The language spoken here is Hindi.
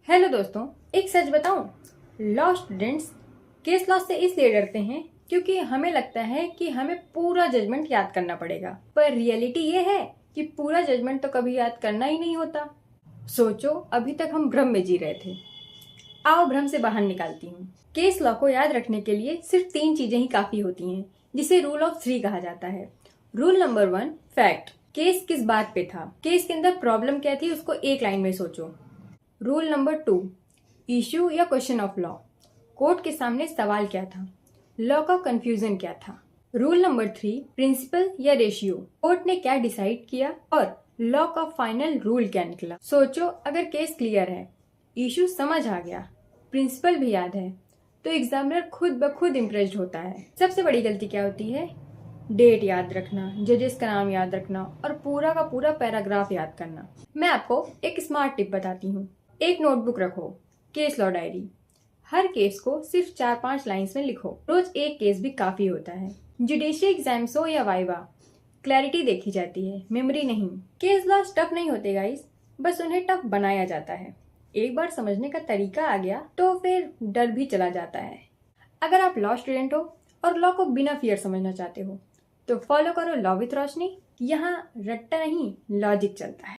हेलो दोस्तों, एक सच बताऊं, लॉ स्टूडेंट्स केस लॉ से इसलिए डरते हैं क्योंकि हमें लगता है कि हमें पूरा जजमेंट याद करना पड़ेगा। पर रियलिटी ये है कि पूरा जजमेंट तो कभी याद करना ही नहीं होता। सोचो, अभी तक हम भ्रम में जी रहे थे। आओ भ्रम से बाहर निकालती हूँ। केस लॉ को याद रखने के लिए सिर्फ 3 चीजें ही काफी होती हैं, जिसे रूल ऑफ 3 कहा जाता है। Rule number 1, fact. केस किस बात पे था, केस के अंदर प्रॉब्लम क्या थी, उसको एक लाइन में सोचो। रूल नंबर 2, इश्यू या क्वेश्चन ऑफ लॉ। कोर्ट के सामने सवाल क्या था, लॉ का कंफ्यूजन क्या था। रूल नंबर 3, प्रिंसिपल या रेशियो। कोर्ट ने क्या डिसाइड किया और लॉ का फाइनल रूल क्या निकला। सोचो, अगर केस क्लियर है, इश्यू समझ आ गया, प्रिंसिपल भी याद है, तो एग्जामिनर खुद ब खुद इम्प्रेस्ड होता है। सबसे बड़ी गलती क्या होती है? डेट याद रखना, जजेस का नाम याद रखना और पूरा का पूरा पैराग्राफ याद करना। मैं आपको एक स्मार्ट टिप बताती हूँ। एक नोटबुक रखो, केस लॉ डायरी। हर केस को सिर्फ 4-5 लाइंस में लिखो। रोज एक केस भी काफी होता है। जुडिशियल एग्जाम्स हो या वाइवा, क्लैरिटी देखी जाती है, मेमोरी नहीं। केस लॉ टफ नहीं होते गाइस, बस उन्हें टफ बनाया जाता है। एक बार समझने का तरीका आ गया तो फिर डर भी चला जाता है। अगर आप लॉ स्टूडेंट हो और लॉ को बिना फियर समझना चाहते हो तो फॉलो करो लॉ विथ रोशनी। यहाँ रट्टा नहीं, लॉजिक चलता है।